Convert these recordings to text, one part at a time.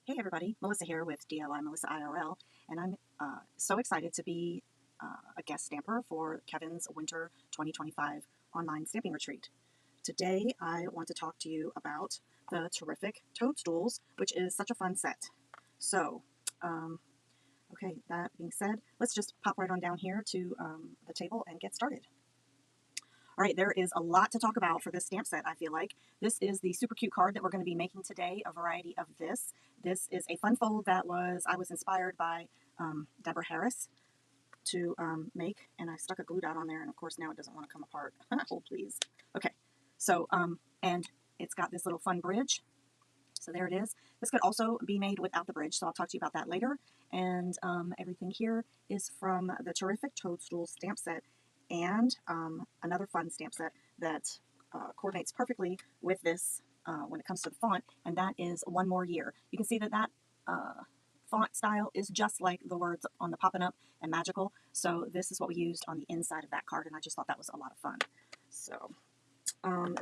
Hey everybody, Melissa here with DIY Melissa IRL, and I'm so excited to be a guest stamper for Kevin's Winter 2025 online stamping retreat. Today I want to talk to you about the terrific Toadstools, which is such a fun set. So, okay, that being said, let's just pop right on down here to the table and get started. All right, there is a lot to talk about for this stamp set, I feel like. This is the super cute card that we're going to be making today, a variety of this. This is a fun fold that I was inspired by Deborah Harris to make, and I stuck a glue dot on there, and of course now it doesn't want to come apart. Oh, please. Okay, so, and it's got this little fun bridge. So there it is. This could also be made without the bridge, so I'll talk to you about that later. And everything here is from the terrific Toadstool stamp set and another fun stamp set that coordinates perfectly with this when it comes to the font, and that is One More Year. You can see that font style is just like the words on the Poppin' Up and Magical, so this is what we used on the inside of that card, and I just thought that was a lot of fun. So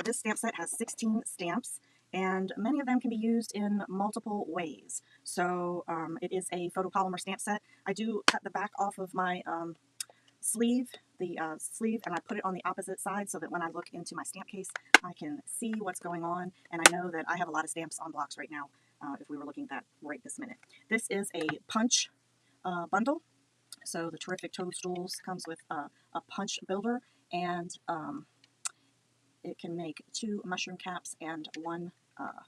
this stamp set has 16 stamps, and many of them can be used in multiple ways. So it is a photopolymer stamp set. I do cut the back off of my sleeve, and I put it on the opposite side so that when I look into my stamp case, I can see what's going on, and I know that I have a lot of stamps on blocks right now if we were looking at that right this minute. This is a punch bundle. So the terrific Toadstools comes with a punch builder, and it can make 2 mushroom caps and 1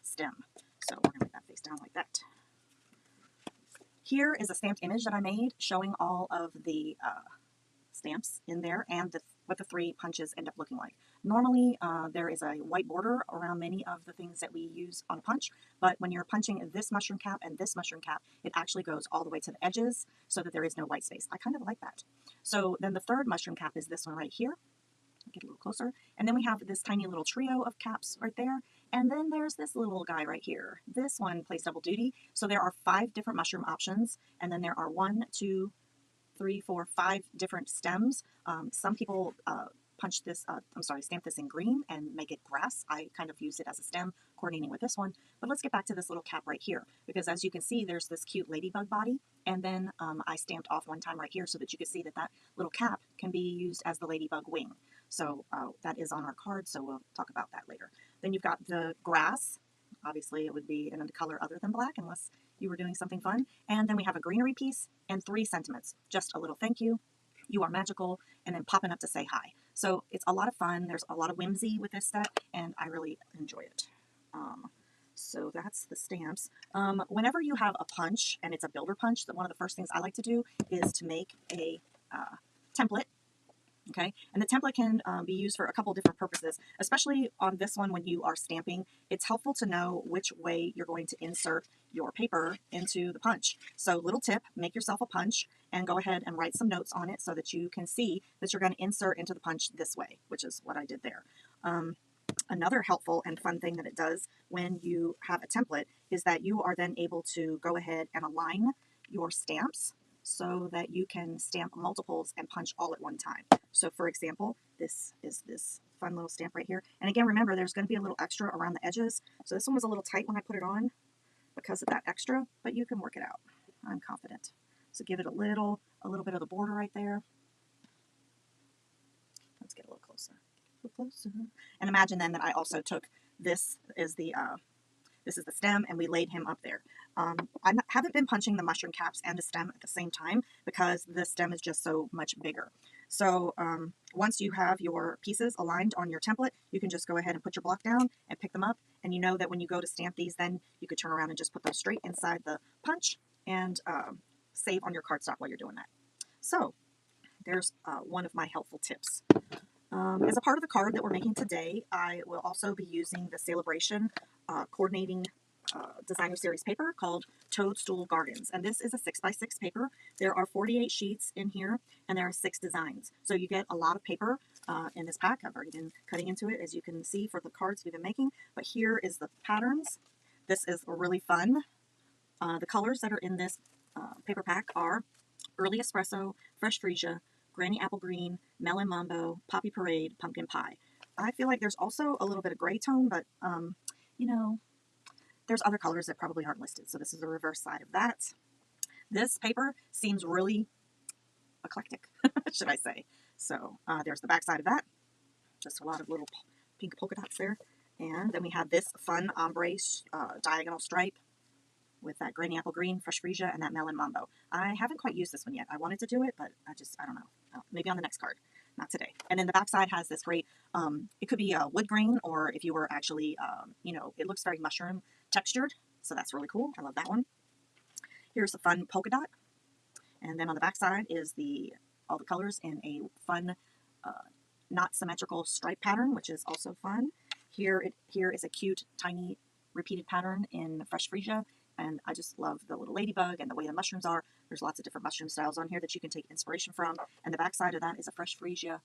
stem. So we're going to put that face down like that. Here is a stamped image that I made showing all of the stamps in there and what the 3 punches end up looking like. Normally there is a white border around many of the things that we use on a punch, but when you're punching this mushroom cap and this mushroom cap, it actually goes all the way to the edges so that there is no white space. I kind of like that. So then the 3rd mushroom cap is this one right here. Get a little closer, and then we have this tiny little trio of caps right there, and then there's this little guy right here. This one plays double duty, so there are 5 different mushroom options, and then there are 1, 2, 3, 4, 5 different stems. Some people stamp this in green and make it grass. I kind of use it as a stem, coordinating with this one. But let's get back to this little cap right here, because as you can see, there's this cute ladybug body, and then I stamped off one time right here so that you could see that that little cap can be used as the ladybug wing. So that is on our card, so we'll talk about that later. Then you've got the grass. Obviously, it would be in a color other than black unless you were doing something fun. And then we have a greenery piece and 3 sentiments. Just a little thank you, you are magical, and then popping up to say hi. So it's a lot of fun. There's a lot of whimsy with this set, and I really enjoy it. So that's the stamps. Whenever you have a punch, and it's a builder punch, one of the first things I like to do is to make a template. Okay, and the template can be used for a couple different purposes, especially on this one when you are stamping. It's helpful to know which way you're going to insert your paper into the punch. So little tip, make yourself a punch and go ahead and write some notes on it so that you can see that you're going to insert into the punch this way, which is what I did there. Another helpful and fun thing that it does when you have a template is that you are then able to go ahead and align your stamps so that you can stamp multiples and punch all at one time. So for example, this is this fun little stamp right here. And again, remember, there's going to be a little extra around the edges. So this one was a little tight when I put it on because of that extra, but you can work it out. I'm confident. So give it a little bit of the border right there. Let's get a little closer. A little closer. And imagine then that I also took this is the stem, and we laid him up there. I haven't been punching the mushroom caps and the stem at the same time because the stem is just so much bigger. So once you have your pieces aligned on your template, you can just go ahead and put your block down and pick them up. And you know that when you go to stamp these, then you could turn around and just put those straight inside the punch and save on your cardstock while you're doing that. So there's one of my helpful tips. As a part of the card that we're making today, I will also be using the Celebration coordinating designer series paper called Toadstool Gardens. And this is a 6x6 paper. There are 48 sheets in here, and there are 6 designs. So you get a lot of paper in this pack. I've already been cutting into it, as you can see, for the cards we've been making. But here is the patterns. This is really fun. The colors that are in this paper pack are Early Espresso, Fresh Freesia, Granny Apple Green, Melon Mambo, Poppy Parade, Pumpkin Pie. I feel like there's also a little bit of gray tone, but, you know, there's other colors that probably aren't listed. So this is the reverse side of that. This paper seems really eclectic, should I say. So there's the back side of that. Just a lot of little pink polka dots there. And then we have this fun ombre diagonal stripe with that granny apple green, fresh freesia, and that melon mambo. I haven't quite used this one yet. I wanted to do it, but I don't know. Maybe on the next card. Not today. And then the back side has this great, it could be a wood grain, or if you were actually, it looks very mushroom textured. So that's really cool. I love that one. Here's a fun polka dot. And then on the back side is all the colors in a fun, not symmetrical stripe pattern, which is also fun. Here is a cute, tiny, repeated pattern in fresh freesia. And I just love the little ladybug and the way the mushrooms are. There's lots of different mushroom styles on here that you can take inspiration from. And the back side of that is a fresh freesia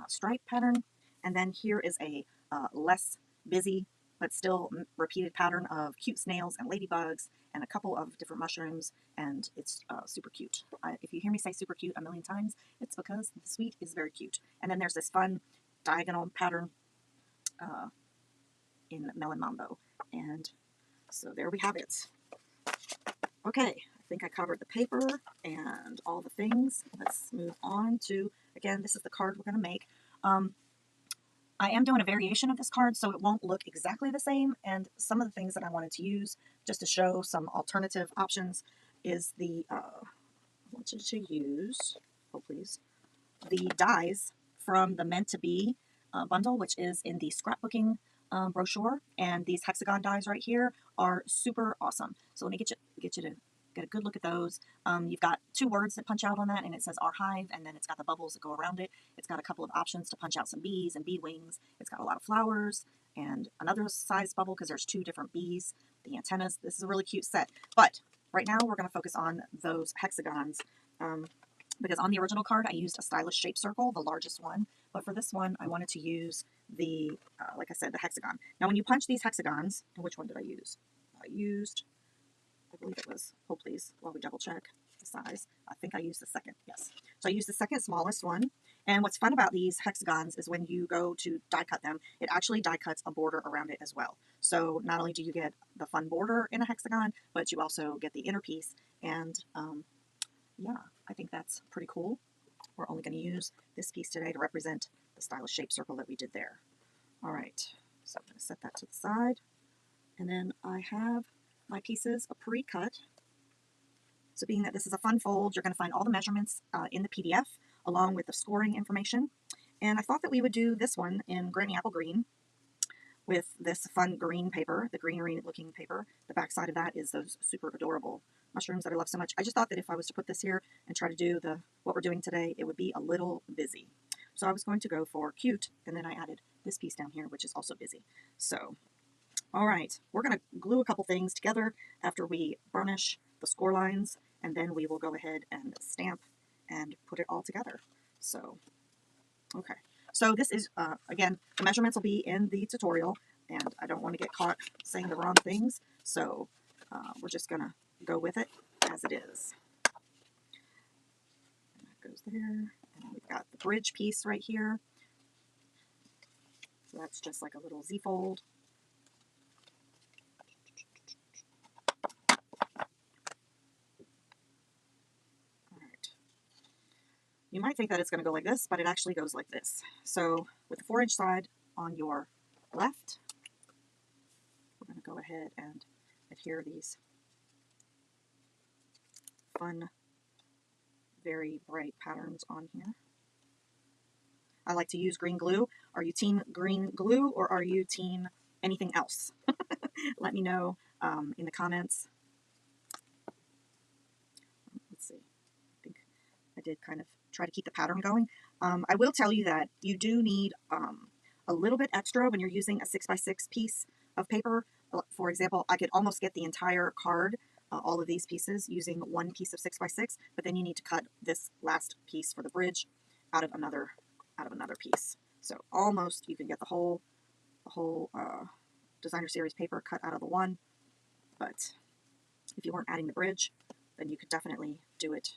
stripe pattern. And then here is a less busy but still repeated pattern of cute snails and ladybugs and a couple of different mushrooms. And it's super cute. If you hear me say super cute a million times, it's because the sweet is very cute. And then there's this fun diagonal pattern in melon mambo. And so there we have it. Okay, I think I covered the paper and all the things. Let's move on to, again, this is the card we're going to make. I am doing a variation of this card, so it won't look exactly the same. And some of the things that I wanted to use, just to show some alternative options, is I wanted to use, oh please, the dies from the Meant to Be bundle, which is in the scrapbooking brochure. And these hexagon dies right here are super awesome. So let me get you to get a good look at those. You've got 2 words that punch out on that, and it says our hive, and then it's got the bubbles that go around it. It's got a couple of options to punch out some bees and bee wings. It's got a lot of flowers and another size bubble because there's 2 different bees. The antennas. This is a really cute set. But right now we're going to focus on those hexagons. Because on the original card, I used a stylish shape circle, the largest one. But for this one, I wanted to use the, like I said, the hexagon. Now, when you punch these hexagons, which one did I use? I believe it was, oh please, while we double check the size. I think I used the second, yes. So I used the second smallest one. And what's fun about these hexagons is when you go to die cut them, it actually die cuts a border around it as well. So not only do you get the fun border in a hexagon, but you also get the inner piece. And yeah, I think that's pretty cool. We're only going to use this piece today to represent the stylish shape circle that we did there. All right, so I'm going to set that to the side. And then I have my pieces pre-cut. So being that this is a fun fold, you're going to find all the measurements in the PDF along with the scoring information. And I thought that we would do this one in Granny Apple Green with this fun green paper, the greenery looking paper. The back side of that is those super adorable mushrooms that I love so much. I just thought that if I was to put this here and try to do what we're doing today, it would be a little busy. So I was going to go for cute, and then I added this piece down here, which is also busy. So, all right, we're going to glue a couple things together after we burnish the score lines, and then we will go ahead and stamp and put it all together. So, okay. So this is, again, the measurements will be in the tutorial, and I don't want to get caught saying the wrong things, so we're just going to go with it as it is. And that goes there, and we've got the bridge piece right here. So that's just like a little Z-fold. All right. You might think that it's going to go like this, but it actually goes like this. So with the 4-inch side on your left, we're going to go ahead and adhere these fun, very bright patterns on here. I like to use green glue. Are you team green glue or are you team anything else? Let me know in the comments. Let's see. I think I did kind of try to keep the pattern going. I will tell you that you do need a little bit extra when you're using a 6x6 piece of paper. For example, I could almost get the entire card, all of these pieces, using one piece of 6x6, but then you need to cut this last piece for the bridge out of another piece. So almost you can get the whole designer series paper cut out of the one, but if you weren't adding the bridge, then you could definitely do it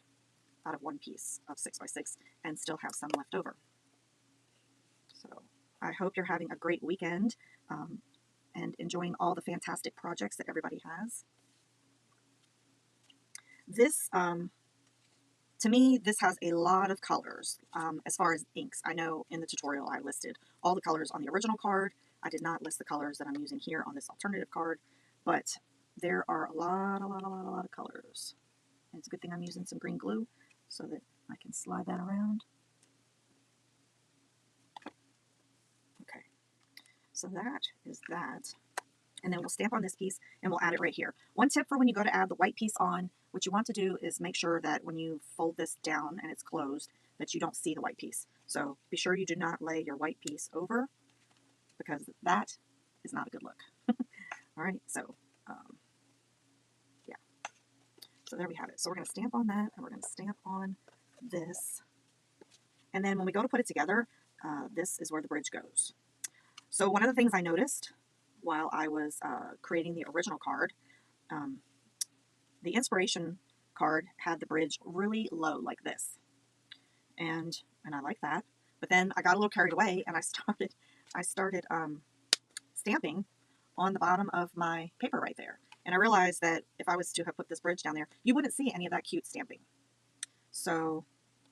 out of one piece of 6x6 and still have some left over. So I hope you're having a great weekend, and enjoying all the fantastic projects that everybody has. This, to me, this has a lot of colors as far as inks. I know in the tutorial I listed all the colors on the original card. I did not list the colors that I'm using here on this alternative card, but there are a lot of colors. And it's a good thing I'm using some green glue so that I can slide that around. Okay, so that is that. And then we'll stamp on this piece and we'll add it right here. One tip for when you go to add the white piece on, what you want to do is make sure that when you fold this down and it's closed, that you don't see the white piece. So be sure you do not lay your white piece over, because that is not a good look. All right, so yeah. So there we have it. So we're going to stamp on that, and we're going to stamp on this. And then when we go to put it together, this is where the bridge goes. So one of the things I noticed while I was creating the original card, the inspiration card had the bridge really low like this. And I like that. But then I got a little carried away and I started stamping on the bottom of my paper right there. And I realized that if I was to have put this bridge down there, you wouldn't see any of that cute stamping. So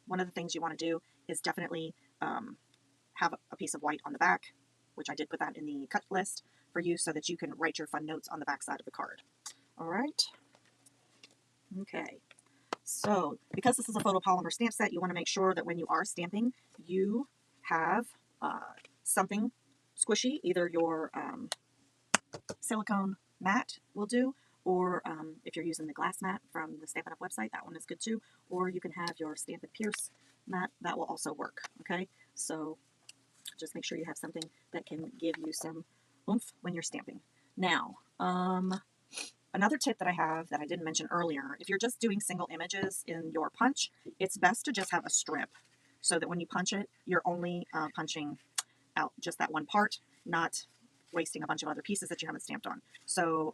one of the things you want to do is definitely have a piece of white on the back, which I did put that in the cut list for you so that you can write your fun notes on the back side of the card. All right. Okay. So because this is a photopolymer stamp set, you want to make sure that when you are stamping, you have something squishy. Either your silicone mat will do, or if you're using the glass mat from the Stampin' Up! Website, that one is good too. Or you can have your Stampin' Pierce mat, that will also work. Okay, so just make sure you have something that can give you some oomph when you're stamping. Now, another tip that I have that I didn't mention earlier, if you're just doing single images in your punch, it's best to just have a strip so that when you punch it, you're only punching out just that one part, not wasting a bunch of other pieces that you haven't stamped on. So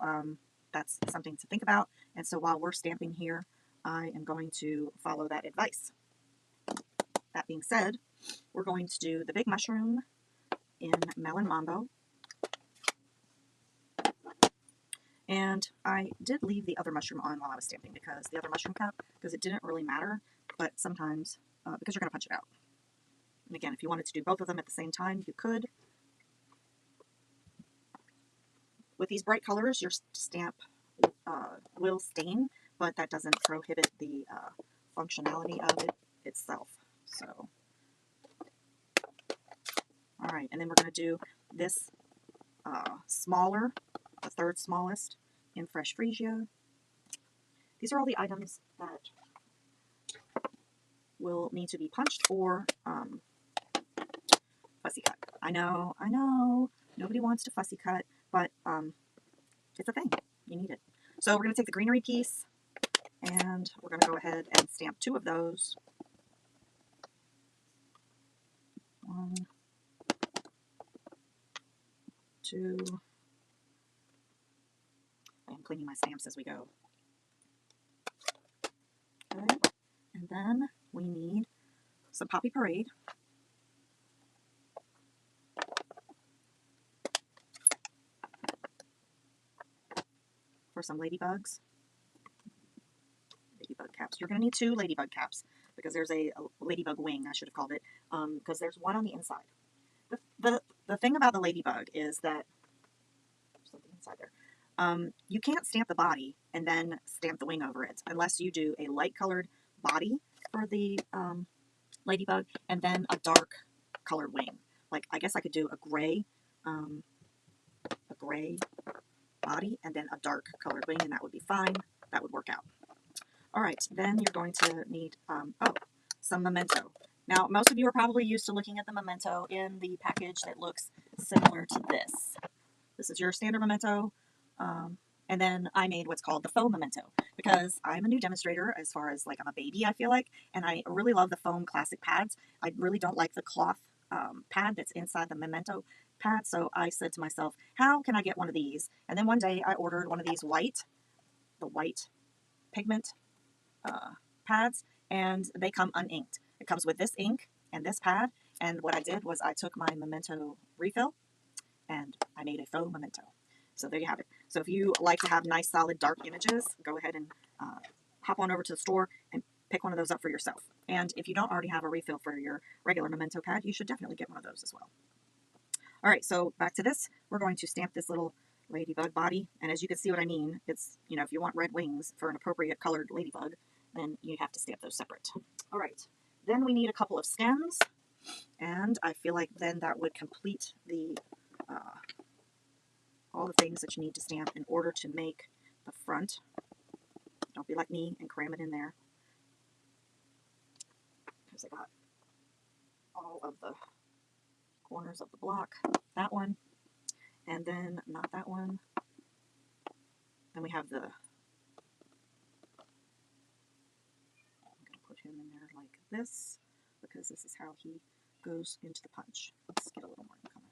that's something to think about. And so while we're stamping here, I am going to follow that advice. That being said, we're going to do the big mushroom in Melon Mambo. And I did leave the other mushroom on while I was stamping, because the other mushroom cup, because it didn't really matter, but sometimes, because you're going to punch it out. And again, if you wanted to do both of them at the same time, you could. With these bright colors, your stamp will stain, but that doesn't prohibit the functionality of it itself. So, all right, and then we're going to do this smaller, the third smallest, in Fresh Freesia. These are all the items that will need to be punched or fussy cut. I know, nobody wants to fussy cut, but it's a thing. You need it. So we're going to take the greenery piece, and we're going to go ahead and stamp 2 of those. 1, 2. I am cleaning my stamps as we go. Okay. And then we need some Poppy Parade. For some ladybugs. Ladybug caps. You're going to need 2 ladybug caps, because there's a ladybug wing, I should have called it, because there's one on the inside. The thing about the ladybug is that there's something inside there. You can't stamp the body and then stamp the wing over it unless you do a light colored body for the ladybug and then a dark colored wing. Like, I guess I could do a gray body and then a dark colored wing, and that would be fine. That would work out. All right, then you're going to need some memento. Now, most of you are probably used to looking at the memento in the package that looks similar to this. This is your standard memento, and then I made what's called the faux memento, because I'm a new demonstrator as far as, like, I'm a baby, I feel like, and I really love the foam classic pads. I really don't like the cloth pad that's inside the memento pad, so I said to myself, how can I get one of these? And then one day I ordered one of these the white pigment pads, and they come uninked. It comes with this ink and this pad, and what I did was I took my memento refill and I made a faux memento. So there you have it. So if you like to have nice, solid, dark images, go ahead and hop on over to the store and pick one of those up for yourself. And if you don't already have a refill for your regular memento pad, you should definitely get one of those as well. All right, so back to this. We're going to stamp this little ladybug body. And as you can see what I mean, it's, you know, if you want red wings for an appropriate colored ladybug, then you have to stamp those separate. All right, then we need a couple of stems. And I feel like then that would complete the all the things that you need to stamp in order to make the front. Don't be like me and cram it in there, because I got all of the corners of the block. That one, and then not that one. Then we have the, I'm going to put him in there like this, because this is how he goes into the punch. Let's get a little more ink on it.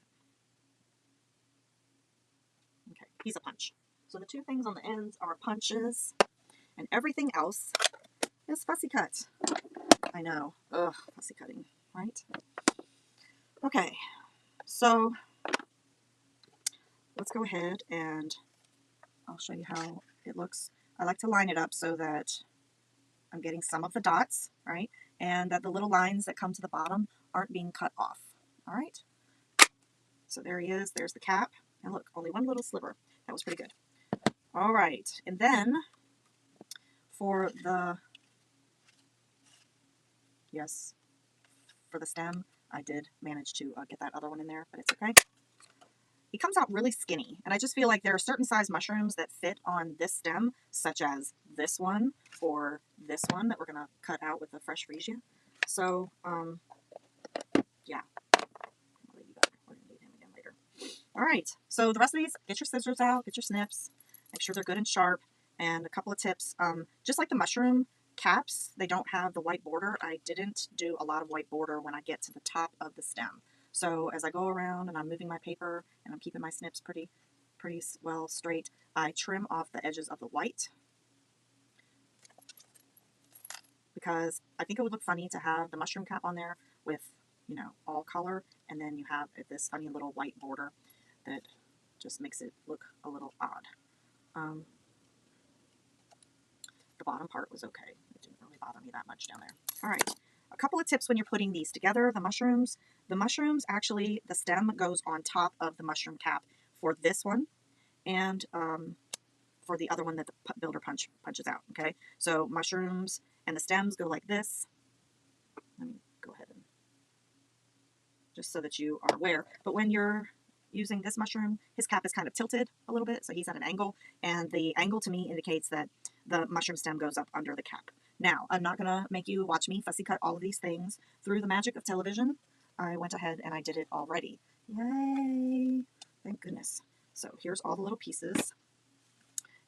Okay, he's a punch. So the two things on the ends are punches, and everything else is fussy cut. I know. Ugh, fussy cutting, right? Okay, so let's go ahead and I'll show you how it looks. I like to line it up so that I'm getting some of the dots, right? And that the little lines that come to the bottom aren't being cut off, all right? So there he is. There's the cap. And look, only one little sliver. That was pretty good. All right, and then for the, yes, for the stem, I did manage to get that other one in there, but it's okay. He comes out really skinny, and I just feel like there are certain size mushrooms that fit on this stem, such as this one or this one that we're going to cut out with the fresh freesia. So, yeah. We're going to need him again later. All right, so the rest of these, get your scissors out, get your snips, make sure they're good and sharp, and a couple of tips. Just like the mushroom caps, they don't have the white border. I didn't do a lot of white border when I get to the top of the stem. So as I go around and I'm moving my paper and I'm keeping my snips pretty well straight, I trim off the edges of the white, because I think it would look funny to have the mushroom cap on there with, you know, all color, and then you have this funny little white border that just makes it look a little odd. The bottom part was okay. It didn't really bother me that much down there. All right, a couple of tips when you're putting these together, the mushrooms. The mushrooms, actually, the stem goes on top of the mushroom cap for this one, and for the other one that the builder punches out, okay? So mushrooms and the stems go like this. Let me go ahead and, just so that you are aware. But when you're using this mushroom, his cap is kind of tilted a little bit, so he's at an angle, and the angle to me indicates that the mushroom stem goes up under the cap. Now, I'm not going to make you watch me fussy cut all of these things. Through the magic of television, I went ahead and I did it already. Yay! Thank goodness. So here's all the little pieces.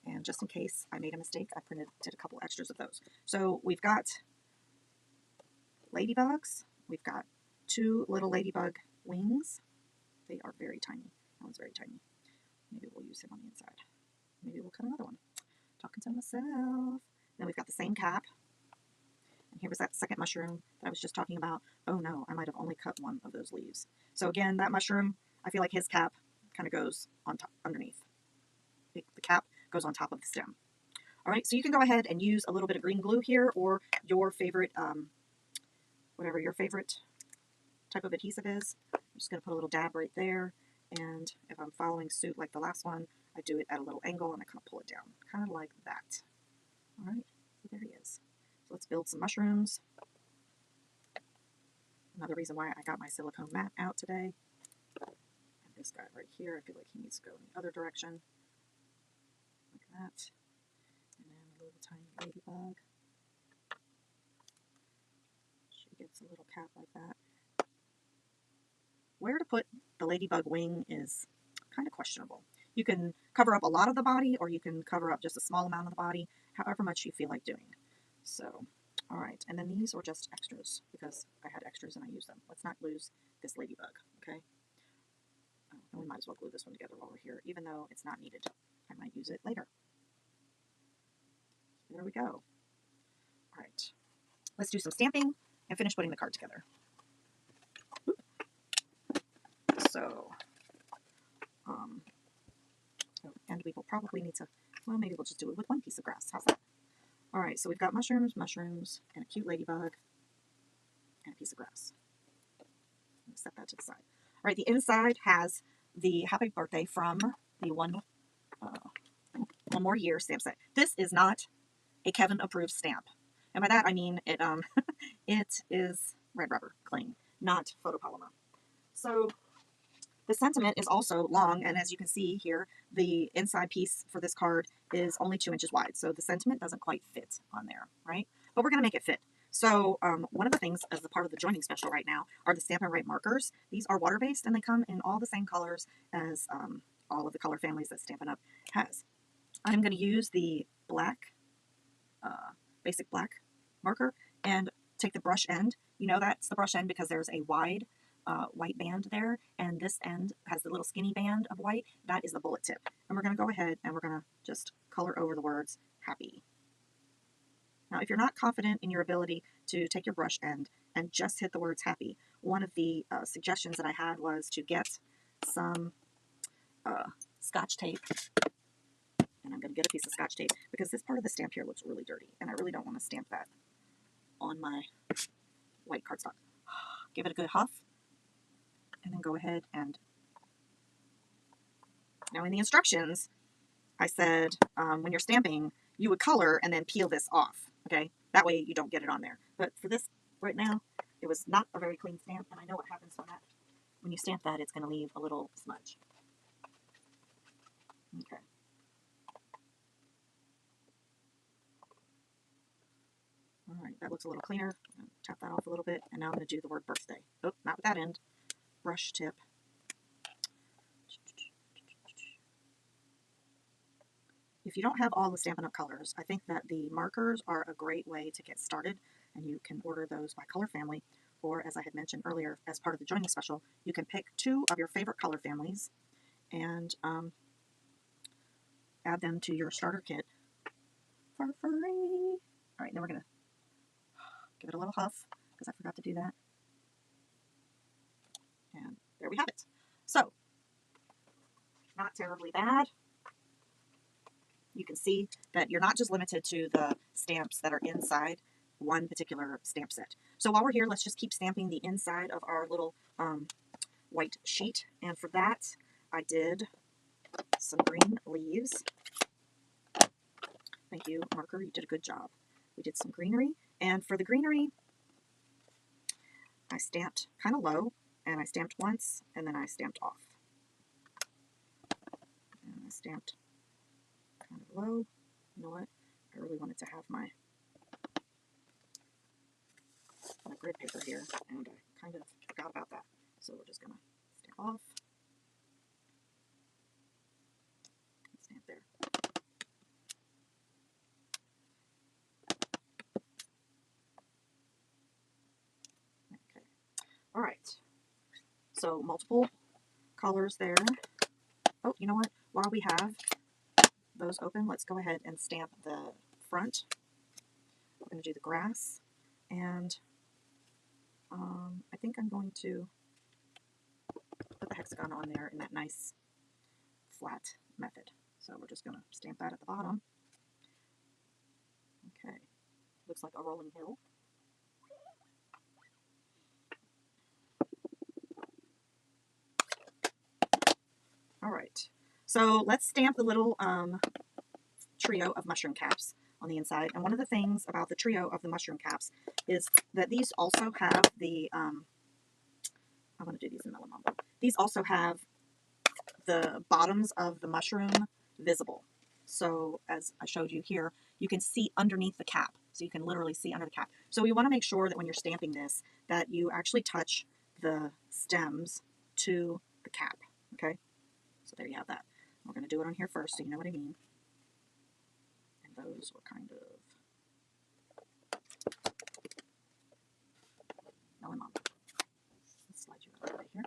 And just in case I made a mistake, I did a couple extras of those. So we've got ladybugs. We've got two little ladybug wings. They are very tiny. That one's very tiny. Maybe we'll use him on the inside. Maybe we'll cut another one. Talking to myself. Then we've got the same cap. And here was that second mushroom that I was just talking about. Oh no, I might have only cut one of those leaves. So again, that mushroom, I feel like his cap kind of goes on top, underneath. The cap goes on top of the stem. All right, so you can go ahead and use a little bit of green glue here, or your favorite, whatever your favorite type of adhesive is. I'm just going to put a little dab right there, and if I'm following suit like the last one, I do it at a little angle and I kind of pull it down, kind of like that. All right, so there he is. So let's build some mushrooms. Another reason why I got my silicone mat out today. And this guy right here, I feel like he needs to go in the other direction, like that. And then a little tiny ladybug. She gets a little cap like that. Where to put the ladybug wing is kind of questionable. You can cover up a lot of the body, or you can cover up just a small amount of the body, however much you feel like doing. So, all right, and then these were just extras because I had extras and I used them. Let's not lose this ladybug, okay? Oh, and we might as well glue this one together while we're here, even though it's not needed. I might use it later. There we go. All right, let's do some stamping and finish putting the card together. So, we will probably need to, well, maybe we'll just do it with one piece of grass. How's that? All right, so we've got mushrooms, and a cute ladybug, and a piece of grass. Set that to the side. All right, the inside has the happy birthday from the one more year stamp set. This is not a Kevin approved stamp, and by that I mean it it is red rubber cling, not photopolymer. So the sentiment is also long, and as you can see here, the inside piece for this card is only 2 inches wide, so the sentiment doesn't quite fit on there, right? But we're going to make it fit. So one of the things as a part of the joining special right now are the Stampin' Write markers. These are water-based, and they come in all the same colors as all of the color families that Stampin' Up! Has. I'm going to use the black, basic black marker and take the brush end. You know that's the brush end because there's a wide white band there, and this end has the little skinny band of white. That is the bullet tip. And we're going to go ahead and we're going to just color over the words happy. Now, if you're not confident in your ability to take your brush end and just hit the words happy, one of the suggestions that I had was to get some Scotch tape. And I'm going to get a piece of Scotch tape because this part of the stamp here looks really dirty, and I really don't want to stamp that on my white cardstock. Give it a good huff, and then go ahead and... Now in the instructions, I said when you're stamping, you would color and then peel this off, okay? That way you don't get it on there. But for this right now, it was not a very clean stamp, and I know what happens when that. When you stamp that, it's going to leave a little smudge. Okay. All right, that looks a little cleaner. I'm going to tap that off a little bit, and now I'm going to do the word birthday. Oh, not with that end. Brush tip. If you don't have all the Stampin' Up! Colors, I think that the markers are a great way to get started, and you can order those by color family, or as I had mentioned earlier, as part of the joining special, you can pick 2 of your favorite color families and add them to your starter kit for free. All right, now we're going to give it a little huff, because I forgot to do that. And there we have it. So, not terribly bad. You can see that you're not just limited to the stamps that are inside one particular stamp set. So while we're here, let's just keep stamping the inside of our little white sheet. And for that, I did some green leaves. Thank you, marker. You did a good job. We did some greenery. And for the greenery, I stamped kind of low, and I stamped once, and then I stamped off. And I stamped kind of low. You know what? I really wanted to have my grid paper here, and I kind of forgot about that. So we're just going to stamp off. Stamp there. Okay. All right. So multiple colors there. Oh, you know what? While we have those open, let's go ahead and stamp the front. We're going to do the grass, and I think I'm going to put the hexagon on there in that nice flat method. So we're just going to stamp that at the bottom. Okay, looks like a rolling hill. All right, so let's stamp the little trio of mushroom caps on the inside. And one of the things about the trio of the mushroom caps is that these also have the, I want to do these in Mellow Mambo. These also have the bottoms of the mushroom visible. So as I showed you here, you can see underneath the cap. So you can literally see under the cap. So we want to make sure that when you're stamping this, that you actually touch the stems to the cap. Okay? So there you have that. We're going to do it on here first so you know what I mean. And those were kind of Mellow Mambo. Let's slide you out of the way here.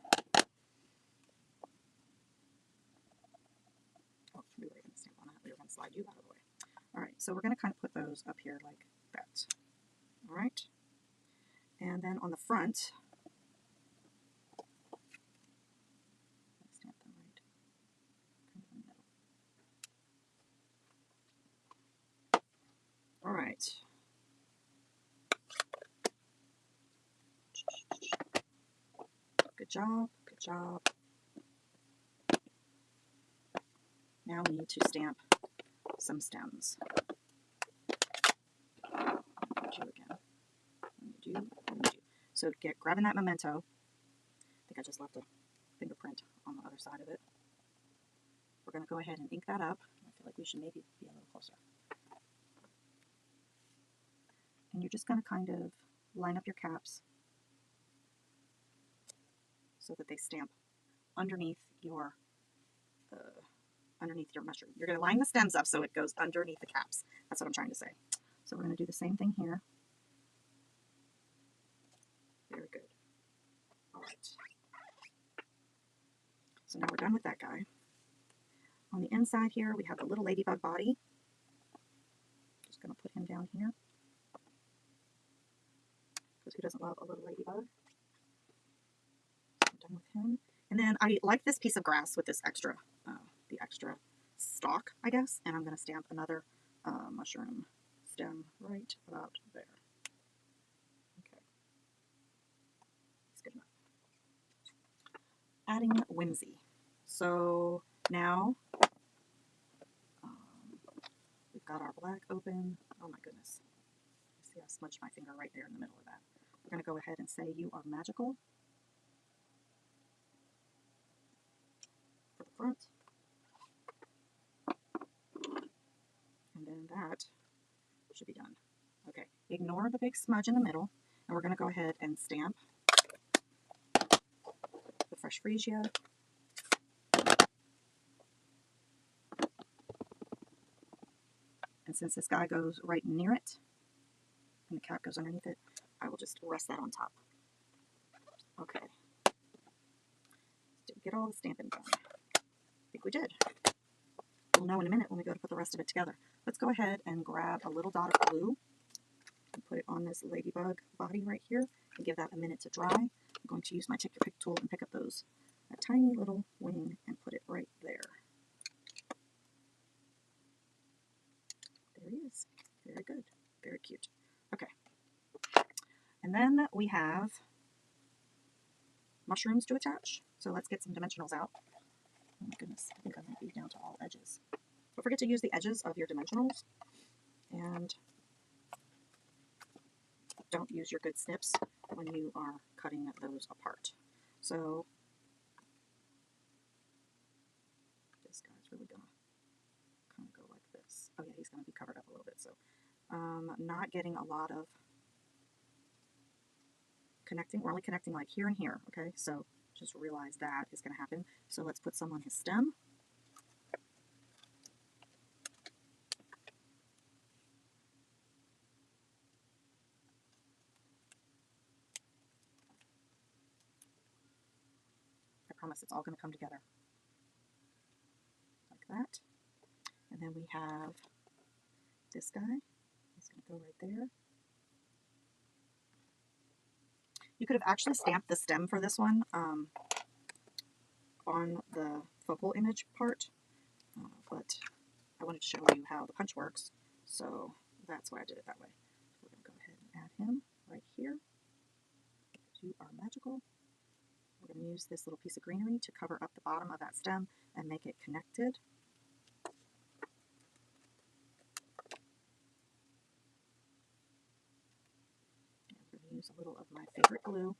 Oh, we were going to stamp on that. We were going to slide you out of the way. All right, so we're going to kind of put those up here like that. All right. And then on the front, stamp them right kind of in the middle. right. Good job, good job. Now we need to stamp some stems. Do again. Do. So grabbing that memento. I think I just left a fingerprint on the other side of it. We're going to go ahead and ink that up. I feel like we should maybe be a little closer. And you're just going to kind of line up your caps so that they stamp underneath your mushroom. You're going to line the stems up so it goes underneath the caps. That's what I'm trying to say. So we're going to do the same thing here. Very good. All right. So now we're done with that guy. On the inside here, we have the little ladybug body. Just going to put him down here. Because who doesn't love a little ladybug? I'm done with him. And then I like this piece of grass with this extra, the extra stalk, I guess. And I'm going to stamp another mushroom stem right about there. Okay. That's good enough. Adding whimsy. So now we've got our black open. Oh my goodness. See, I smudged my finger right there in the middle of that. We're going to go ahead and say you are magical for the front. And then that should be done. Okay, ignore the big smudge in the middle, and we're going to go ahead and stamp the fresh freesia. And since this guy goes right near it, and the cap goes underneath it, I will just rest that on top. Okay. Did we get all the stamping done? I think we did. We'll know in a minute when we go to put the rest of it together. Let's go ahead and grab a little dot of glue and put it on this ladybug body right here and give that a minute to dry. I'm going to use my Take Your Pick tool and pick up that tiny little wing and put it right there. There he is. Very good. Very cute. Okay. And then we have mushrooms to attach. So let's get some dimensionals out. Oh my goodness, I think I might be down to all edges. Don't forget to use the edges of your dimensionals. And don't use your good snips when you are cutting those apart. So this guy's really gonna kind of go like this. Oh yeah, he's gonna be covered up a little bit. So not getting a lot of connecting. We're only connecting like here and here. Okay, so just realize that is going to happen. So let's put some on his stem. I promise it's all going to come together. Like that. And then we have this guy. He's going to go right there. You could have actually stamped the stem for this one on the focal image part, but I wanted to show you how the punch works, so that's why I did it that way. We're going to go ahead and add him right here. You are magical. We're going to use this little piece of greenery to cover up the bottom of that stem and make it connected. And we're going to use a little of my favorite glue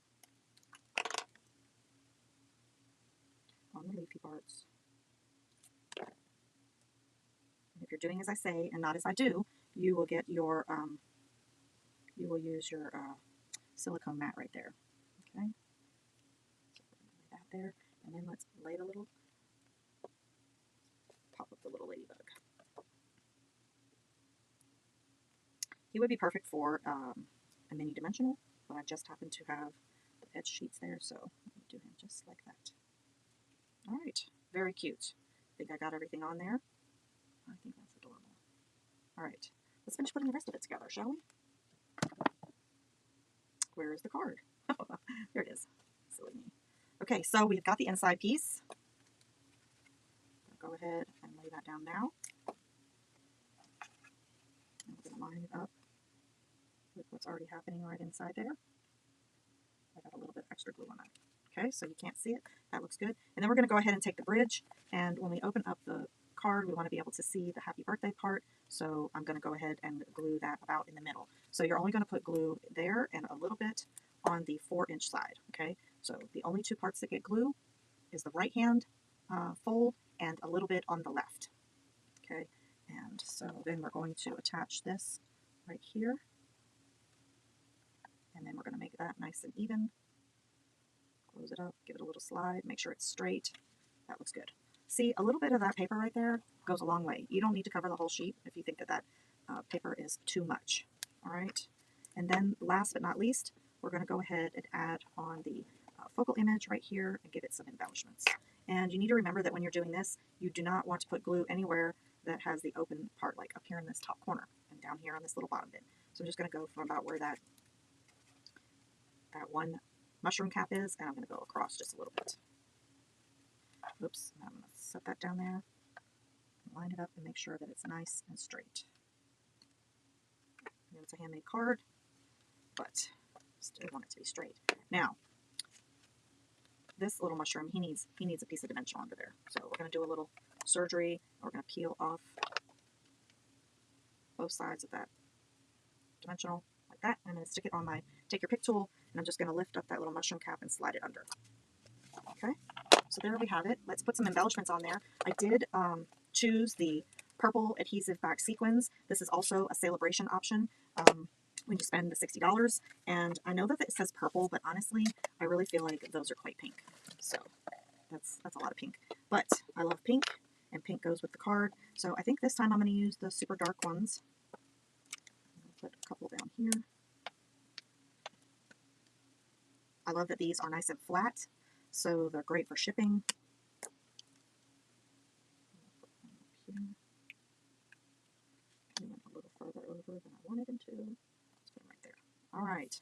on the leafy parts. And if you're doing as I say and not as I do, you will get your, you will use your silicone mat right there. Okay, so we're going to lay that there, and then let's lay the little, pop up the little ladybug. He would be perfect for a mini dimensional, but I just happen to have the edge sheets there, so I'm going to do him just like that. All right, very cute. I think I got everything on there. I think that's adorable. All right, let's finish putting the rest of it together, shall we? Where is the card? There it is. Silly me. Okay, so we've got the inside piece. Go ahead and lay that down now. And we're going to line it up It's already happening right inside there. I got a little bit of extra glue on that. Okay, so you can't see it. That looks good. And then we're going to go ahead and take the bridge, and when we open up the card, we want to be able to see the happy birthday part, so I'm going to go ahead and glue that about in the middle. So you're only going to put glue there and a little bit on the 4-inch side, okay? So the only two parts that get glue is the right hand fold and a little bit on the left, okay? And so then we're going to attach this right here, and then we're going to make that nice and even. Close it up, give it a little slide, make sure it's straight. That looks good. See, a little bit of that paper right there goes a long way. You don't need to cover the whole sheet if you think that paper is too much. All right. And then last but not least, we're going to go ahead and add on the focal image right here and give it some embellishments. And you need to remember that when you're doing this, you do not want to put glue anywhere that has the open part, like up here in this top corner and down here on this little bottom bit. So I'm just going to go from about where that one mushroom cap is, and I'm going to go across just a little bit. Oops, I'm going to set that down there, line it up, and make sure that it's nice and straight. And it's a handmade card, but still want it to be straight. Now, this little mushroom, he needs a piece of dimensional under there. So we're going to do a little surgery. We're going to peel off both sides of that dimensional like that. I'm going to stick it on my, take your pick tool, and I'm just going to lift up that little mushroom cap and slide it under. Okay, so there we have it. Let's put some embellishments on there. I did choose the purple adhesive back sequins. This is also a celebration option when you spend the $60. And I know that it says purple, but honestly, I really feel like those are quite pink. So that's a lot of pink. But I love pink, and pink goes with the card. So I think this time I'm going to use the super dark ones. I'll put a couple down here. I love that these are nice and flat, so they're great for shipping. He went a little further over than I wanted him to. Let's put him right there. All right,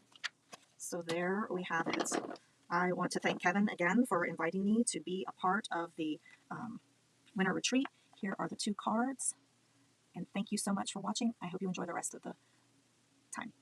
so there we have it. I want to thank Kevin again for inviting me to be a part of the winter retreat. Here are the 2 cards, and thank you so much for watching. I hope you enjoy the rest of the time.